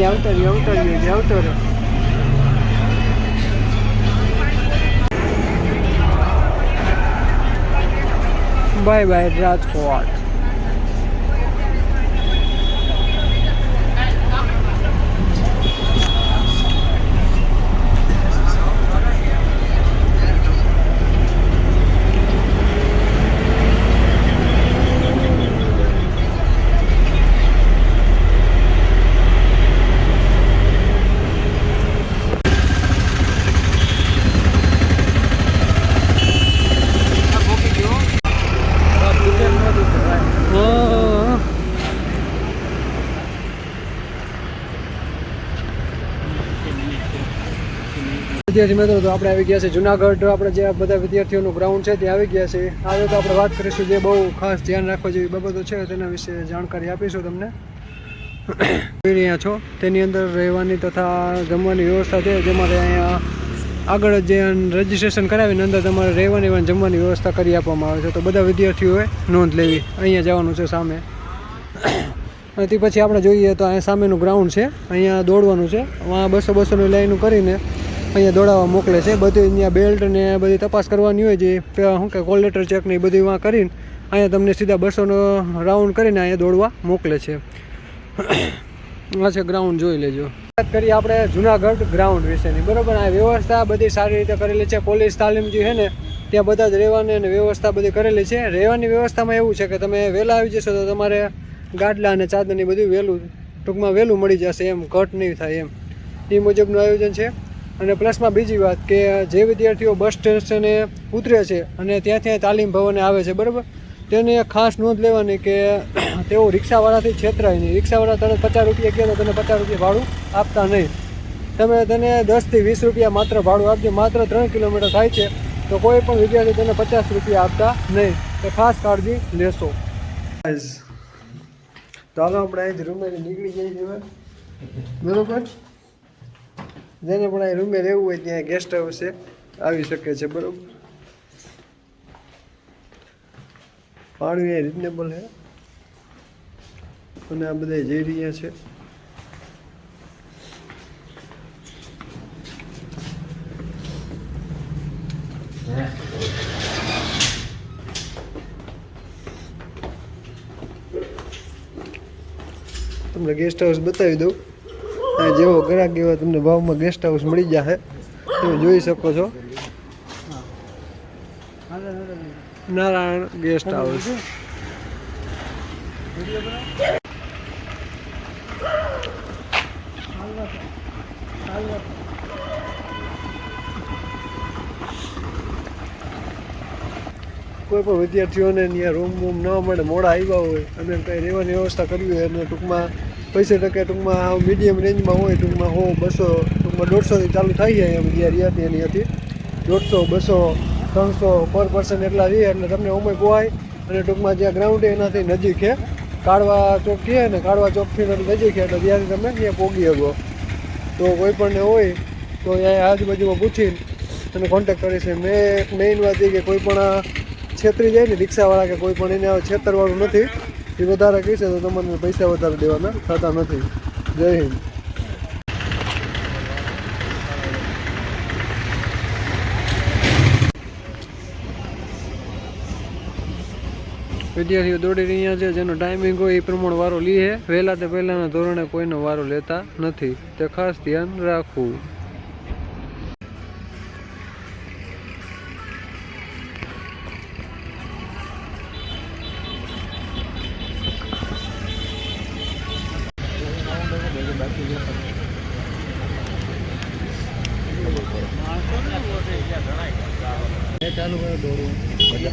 આવતો રહ્યો bye bye Rajkot. વિદ્યાર્થી મિત્રો તો આપણે આવી ગયા છે જુનાગઢ. આપણે જે બધા વિદ્યાર્થીઓનું ગ્રાઉન્ડ છે ત્યાં આવી ગયા છે. આજે તો આપણે વાત કરીશું જે બહુ ખાસ ધ્યાન રાખવા જેવી બાબતો છે તેના વિશે જાણકારી આપીશું તમને. અહીંયા છો તેની અંદર રહેવાની તથા જમવાની વ્યવસ્થા છે. જેમાં અહીંયા આગળ જે રજીસ્ટ્રેશન કરાવીને અંદર તમારે રહેવાની અને જમવાની વ્યવસ્થા કરી આપવામાં આવે છે. તો બધા વિદ્યાર્થીઓએ નોંધ લેવી. અહીંયા જવાનું છે સામે. તે પછી આપણે જોઈએ તો અહીંયા સામેનું ગ્રાઉન્ડ છે. અહીંયા દોડવાનું છે. વहाँ 200-200ની લાઈનું કરીને અહીંયા દોડાવવા મોકલે છે. બધી અહીંયા બેલ્ટ ને બધી તપાસ કરવાની હોય જે શું કે કોલ લેટર ચેક ને એ બધી વાં કરીને અહીંયા તમને સીધા 200નો રાઉન્ડ કરીને અહીંયા દોડવા મોકલે છે. આ છે ગ્રાઉન્ડ, જોઈ લેજો. વાત કરીએ આપણે જુનાગઢ ગ્રાઉન્ડ વિશેની, બરાબર. આ વ્યવસ્થા બધી સારી રીતે કરેલી છે. પોલીસ તાલીમ જે છે ને ત્યાં બધા જ રહેવાની અને વ્યવસ્થા બધી કરેલી છે. રહેવાની વ્યવસ્થામાં એવું છે કે તમે વહેલા આવી જશો તો તમારે ગાડલા અને ચાદરની બધું વહેલું ટૂંકમાં વહેલું મળી જશે, એમ ઘટ નહીં થાય એમ. એ મુજબનું આયોજન છે. અને પ્લસમાં બીજી વાત કે જે વિદ્યાર્થીઓ બસ સ્ટેશને ઉતરે છે અને ત્યાંથી તાલીમ ભવને આવે છે, બરાબર, તેને ખાસ નોંધ લેવાની કે તેઓ રિક્ષાવાળાથી છેતરાય નહીં. રિક્ષાવાળા તને 50 રૂપિયા કહે તો તને 50 રૂપિયા ભાડું આપતા નહીં. તમે તેને 10થી 20 રૂપિયા માત્ર ભાડું આપજો. માત્ર 3 કિલોમીટર થાય છે તો કોઈ પણ વિદ્યાર્થી તેને 50 રૂપિયા આપતા નહીં. તો ખાસ કાળજી લેશો. ચાલો આપણે અહીંથી રૂમે નીકળી જઈએ છીએ, બરાબર. જેને પણ અહીં રૂમે રહેવું હોય ત્યાં ગેસ્ટ હાઉસ છે, આવી શકે છે, બરાબર. પાણી એ રિઝનેબલ છે અને આ બધા જઈ રહ્યા છે. તમને ગેસ્ટ હાઉસ બતાવી દઉં. જેવો ગ્રાહક એવા તમને ભાવમાં ગેસ્ટ હાઉસ મળી જશે, તમે જોઈ શકો છો. Narayan guest house. કોઈ પણ વિદ્યાર્થીઓને ત્યાં રૂમ ન મળે, મોડા આવ્યા હોય અને કંઈ રહેવાની વ્યવસ્થા કરવી હોય અને ટૂંકમાં 50% ટૂંકમાં મીડિયમ રેન્જમાં હોય, ટૂંકમાં 100, 200, ટૂંકમાં 150થી ચાલુ થઈ જાય એમ જ્યાં રહ્યા એની હતી. 150, 200, 300 પર પર્સન એટલા રહે એટલે તમને ઉમય પોવાય. અને ટૂંકમાં જ્યાં ગ્રાઉન્ડ એનાથી નજીક છે, કાળવા ચોક કહે ને, કાળવા ચોકથી નજીક છે એટલે ત્યાંથી તમે ત્યાં પોગી શકો. તો કોઈ પણને હોય તો અહીંયા આજુબાજુમાં પૂછીને તમે કોન્ટેક્ટ કરી છે. મેઇન વાત એ કે કોઈ પણ છેતરી જાય ને રિક્ષાવાળા કે કોઈ પણ એને છેતરવાળું નથી. એ વધારે કહેશે તો તમને પૈસા વધારે દેવાના થતા નથી. જય હિન્દ. વિદ્યાર્થીઓ દોડી રહ્યા છે. જેનો ટાઈમિંગ હોય એ પ્રમાણે વારો લે. વહેલા તે પહેલાંના ધોરણે કોઈનો વારો લેતા નથી, તે ખાસ ધ્યાન રાખવું. ચાલુ કરે દોડવું એટલે